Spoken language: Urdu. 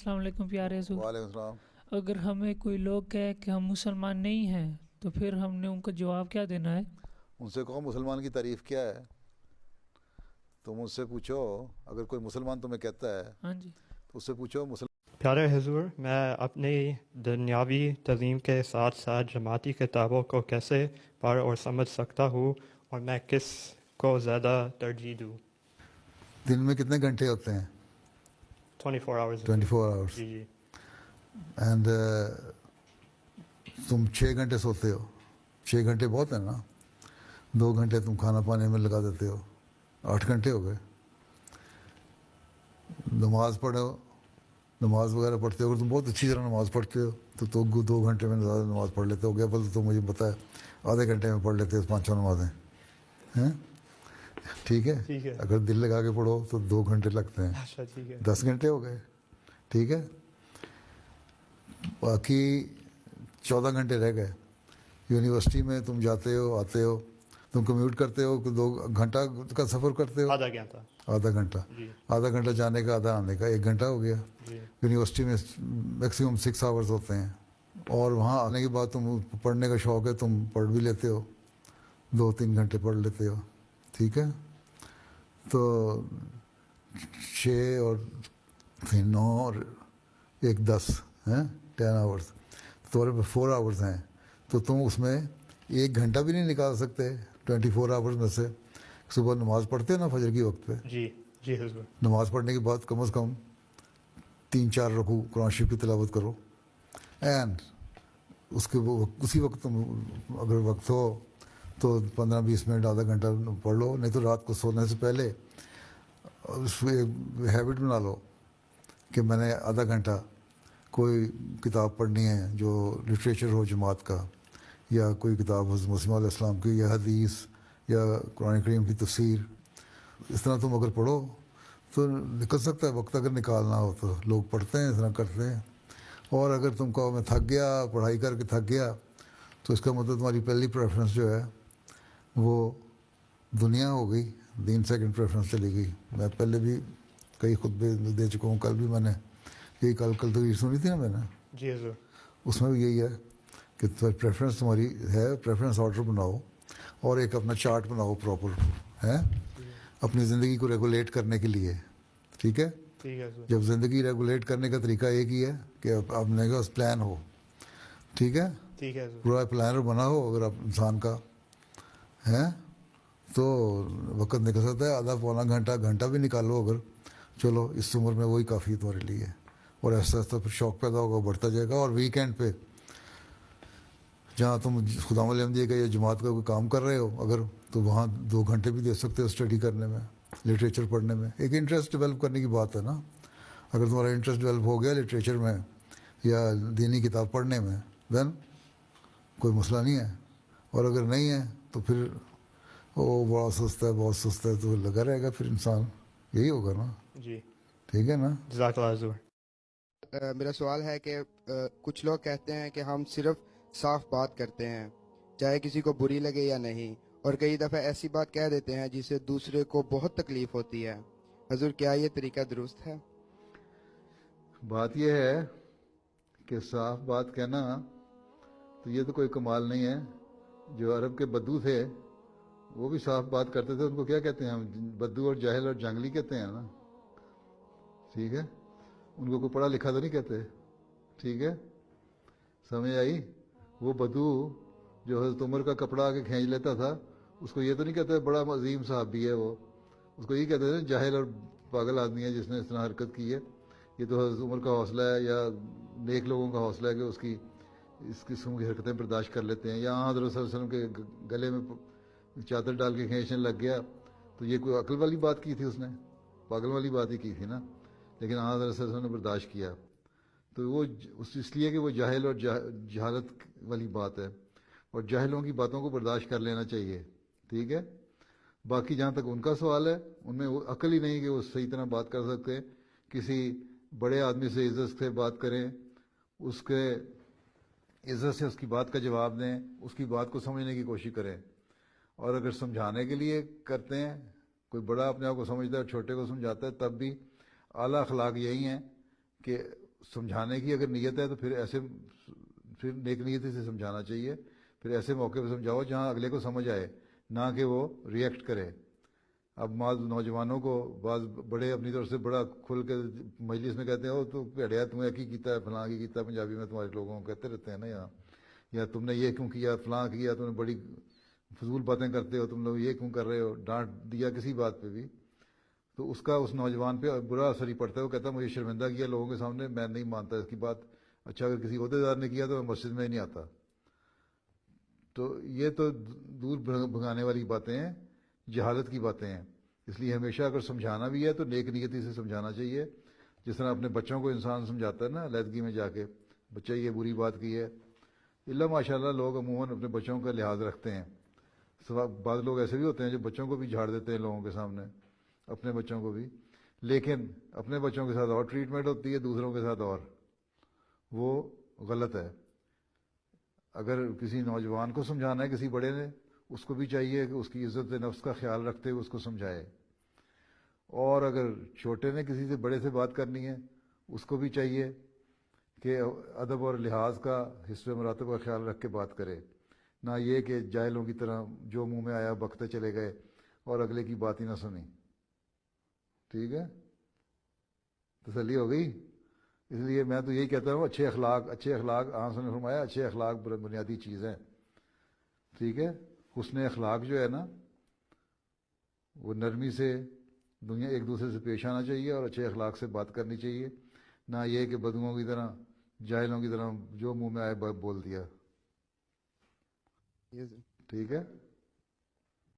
السلام علیکم پیارے حضور. وعلیکم السلام. اگر ہمیں کوئی لوگ کہے کہ ہم مسلمان نہیں ہیں تو پھر ہم نے ان کو جواب کیا دینا ہے؟ ان سے کہو مسلمان کی تعریف کیا ہے. تم اس سے پوچھو، اگر کوئی مسلمان تمہیں کہتا ہے ہاں جی. تو اس سے پوچھو پیارے حضور، میں اپنی دنیاوی تعلیم کے ساتھ ساتھ جماعتی کتابوں کو کیسے پڑھ اور سمجھ سکتا ہوں، اور میں کس کو زیادہ ترجیح دوں؟ دن میں کتنے گھنٹے ہوتے ہیں؟ 24 آورز. 24 آورس. جی جی. اینڈ تم 6 گھنٹے سوتے ہو. 6 گھنٹے بہت ہیں نا. 2 گھنٹے تم کھانا پانے میں لگا دیتے ہو. 8 گھنٹے ہو گئے. نماز پڑھو، نماز وغیرہ پڑھتے ہو. اگر تم بہت اچھی طرح نماز پڑھتے ہو تو 2 گھنٹے میں زیادہ نماز پڑھ لیتے ہو گیا. بل تو مجھے پتہ ہے آدھے گھنٹے میں پڑھ لیتے ہو 5 نمازیں ہیں. ٹھیک ہے. ٹھیک ہے. اگر دل لگا کے پڑھو تو 2 گھنٹے لگتے ہیں. اچھا ٹھیک ہے. 10 گھنٹے ہو گئے. ٹھیک ہے. باقی 14 گھنٹے رہ گئے. یونیورسٹی میں تم جاتے ہو آتے ہو، تم کمیوٹ کرتے ہو کہ 2 گھنٹہ کا سفر کرتے ہو. آدھا گھنٹہ. آدھا گھنٹہ. جی. آدھا گھنٹہ جانے کا، آدھا آنے کا، 1 گھنٹہ ہو گیا. جی. یونیورسٹی میں میکسیمم 6 آورز ہوتے ہیں، اور وہاں آنے کے بعد تم پڑھنے کا شوق ہے، تم پڑھ بھی لیتے ہو، 2-3 گھنٹے پڑھ لیتے ہو. ٹھیک ہے. تو 6 اور 9 اور 1 10 ہیں 10 آورس. تمہارے پہ 4 آورس ہیں، تو تم اس میں 1 گھنٹہ بھی نہیں نکال سکتے 24 آورس میں سے. صبح نماز پڑھتے ہیں نا فجر کی وقت پہ. جی جی حضور. نماز پڑھنے کے بعد کم از کم 3-4 رکوع قرآن شریف کی تلاوت کرو. اینڈ اسی وقت تم اگر وقت ہو تو 15-20 منٹ، آدھا گھنٹہ پڑھ لو. نہیں تو رات کو سونے سے پہلے اس میں ہیبٹ بنا لو کہ میں نے آدھا گھنٹہ کوئی کتاب پڑھنی ہے جو لٹریچر ہو جماعت کا، یا کوئی کتاب حضرت مسیح علیہ السلام کی، یا حدیث، یا قرآن کریم کی تفسیر. اس طرح تم اگر پڑھو تو نکل سکتا ہے وقت. اگر نکالنا ہو تو لوگ پڑھتے ہیں، اس طرح کرتے ہیں. اور اگر تم کہو میں تھک گیا، پڑھائی کر کے تھک گیا، تو اس کا مطلب تمہاری پہلی پریفرنس جو ہے وہ دنیا ہو گئی، دین سیکنڈ پریفرنس چلی گئی. میں پہلے بھی کئی خطبے دے چکا ہوں. کل بھی میں نے یہی کل تقریر سنی تھی نا میں نے. جی حضور. اس میں بھی یہی ہے کہ پریفرنس تمہاری ہے. پریفرنس آرڈر بناؤ اور ایک اپنا چارٹ بناؤ پراپر ہے اپنی زندگی کو ریگولیٹ کرنے کے لیے. ٹھیک ہے. ٹھیک ہے حضور. جب زندگی ریگولیٹ کرنے کا طریقہ ایک ہی ہے کہ آپ نے کہا پلان ہو. ٹھیک ہے. ٹھیک ہے حضور. پورا پلانر بنا ہو اگر آپ انسان کا ہے تو وقت نکل سکتا ہے. آدھا پونا گھنٹہ بھی نکالو اگر، چلو اس عمر میں وہی کافی ہے تمہارے لیے. اور ایسا ایسا پھر شوق پیدا ہوگا، بڑھتا جائے گا. اور ویکینڈ پہ جہاں تم خدا ملیہ کا یا جماعت کا کوئی کام کر رہے ہو اگر، تو وہاں 2 گھنٹے بھی دے سکتے ہو اسٹڈی کرنے میں، لٹریچر پڑھنے میں. ایک انٹرسٹ ڈیولپ کرنے کی بات ہے نا. اگر تمہارا انٹرسٹ ڈیولپ ہو گیا لٹریچر میں یا دینی کتاب پڑھنے میں، دین کوئی مسئلہ نہیں ہے. اور اگر نہیں ہے تو پھر وہ بڑا سستا ہے، بہت سستا ہے، تو لگا رہے گا پھر انسان. یہی ہوگا نا. جی. ٹھیک ہے نا. جزاک اللہ حضور. میرا سوال ہے کہ کچھ لوگ کہتے ہیں کہ ہم صرف صاف بات کرتے ہیں چاہے کسی کو بری لگے یا نہیں، اور کئی دفعہ ایسی بات کہہ دیتے ہیں جس سے دوسرے کو بہت تکلیف ہوتی ہے. حضور کیا یہ طریقہ درست ہے؟ بات یہ ہے کہ صاف بات کہنا تو یہ تو کوئی کمال نہیں ہے. جو عرب کے بدو تھے وہ بھی صاف بات کرتے تھے. ان کو کیا کہتے ہیں ہم؟ بدو اور جاہل اور جنگلی کہتے ہیں نا. ٹھیک ہے. ان کو کوئی پڑھا لکھا تو نہیں کہتے. ٹھیک ہے. سمجھ آئی؟ وہ بدو جو حضرت عمر کا کپڑا آگے کھینچ لیتا تھا، اس کو یہ تو نہیں کہتے بڑا عظیم صحابی ہے وہ. اس کو یہ کہتے تھے جاہل اور پاگل آدمی ہے جس نے اس طرح حرکت کی ہے. یہ تو حضرت عمر کا حوصلہ ہے یا نیک لوگوں کا حوصلہ ہے کہ اس کی اس قسم کی حرکتیں برداشت کر لیتے ہیں. یا حضرت صلی اللہ علیہ وسلم کے گلے میں چادر ڈال کے کھینچنے لگ گیا تو یہ کوئی عقل والی بات کی تھی؟ اس نے پاگل والی بات ہی کی تھی نا. لیکن حضرت صلی اللہ علیہ وسلم نے برداشت کیا. تو وہ اس لیے کہ وہ جاہل اور جہالت والی بات ہے، اور جاہلوں کی باتوں کو برداشت کر لینا چاہیے. ٹھیک ہے. باقی جہاں تک ان کا سوال ہے، ان میں وہ عقل ہی نہیں کہ وہ صحیح طرح بات کر سکتے. کسی بڑے آدمی سے عزت سے بات کریں، اس کے عزت سے اس کی بات کا جواب دیں، اس کی بات کو سمجھنے کی کوشش کریں. اور اگر سمجھانے کے لیے کرتے ہیں، کوئی بڑا اپنے آپ کو سمجھتا ہے اور چھوٹے کو سمجھاتا ہے، تب بھی اعلیٰ اخلاق یہی ہیں کہ سمجھانے کی اگر نیت ہے تو پھر نیک نیتی سے سمجھانا چاہیے. پھر ایسے موقع پہ سمجھاؤ جہاں اگلے کو سمجھ آئے, نہ کہ وہ ریئیکٹ کرے. اب نوجوانوں کو بعض بڑے اپنی طرف سے بڑا کھل کے مجلس میں کہتے ہیں وہ تو بھیڑیا تم ایک ہی کیتا ہے, فلاں کی کیتا ہے, پنجابی میں تمہارے لوگوں کو کہتے رہتے ہیں نا یہاں, یا تم نے یہ کیوں کیا, فلاں کیا, تم نے بڑی فضول باتیں کرتے ہو, تم لوگ یہ کیوں کر رہے ہو, ڈانٹ دیا کسی بات پہ بھی, تو اس کا اس نوجوان پہ برا اثر ہی پڑتا ہے. وہ کہتا ہے مجھے شرمندہ کیا لوگوں کے سامنے, میں نہیں مانتا اس کی بات. اچھا اگر کسی عہدے دار نے کیا تو میں مسجد میں ہی نہیں آتا. تو یہ تو دور بھگانے والی باتیں ہیں, جہالت کی باتیں ہیں. اس لیے ہمیشہ اگر سمجھانا بھی ہے تو نیک نیتی سے سمجھانا چاہیے. جس طرح اپنے بچوں کو انسان سمجھاتا ہے نا علیحدگی میں جا کے, بچہ یہ بری بات کی ہے. اللہ ماشاء اللہ لوگ عموماً اپنے بچوں کا لحاظ رکھتے ہیں. بعض لوگ ایسے بھی ہوتے ہیں جو بچوں کو بھی جھاڑ دیتے ہیں لوگوں کے سامنے, اپنے بچوں کو بھی. لیکن اپنے بچوں کے ساتھ اور ٹریٹمنٹ ہوتی ہے, دوسروں کے ساتھ اور, وہ غلط ہے. اگر کسی نوجوان کو سمجھانا ہے کسی بڑے نے, اس کو بھی چاہیے کہ اس کی عزت نفس کا خیال رکھتے ہوئے اس کو سمجھائے. اور اگر چھوٹے نے کسی سے بڑے سے بات کرنی ہے, اس کو بھی چاہیے کہ ادب اور لحاظ کا حسب مراتب کا خیال رکھ کے بات کرے, نہ یہ کہ جاہلوں کی طرح جو منہ میں آیا بکتے چلے گئے اور اگلے کی بات ہی نہ سنی. ٹھیک ہے, تسلی ہو گئی. اس لیے میں تو یہی کہتا ہوں اچھے اخلاق آپ نے فرمایا اچھے اخلاق بنیادی چیز ہیں. ٹھیک ہے, حسن اخلاق جو ہے نا وہ نرمی سے دنیا ایک دوسرے سے پیش آنا چاہیے اور اچھے اخلاق سے بات کرنی چاہیے, نہ یہ کہ بدوؤں کی طرح جاہلوں کی طرح جو منہ میں آئے بول دیا. یہ ٹھیک ہے.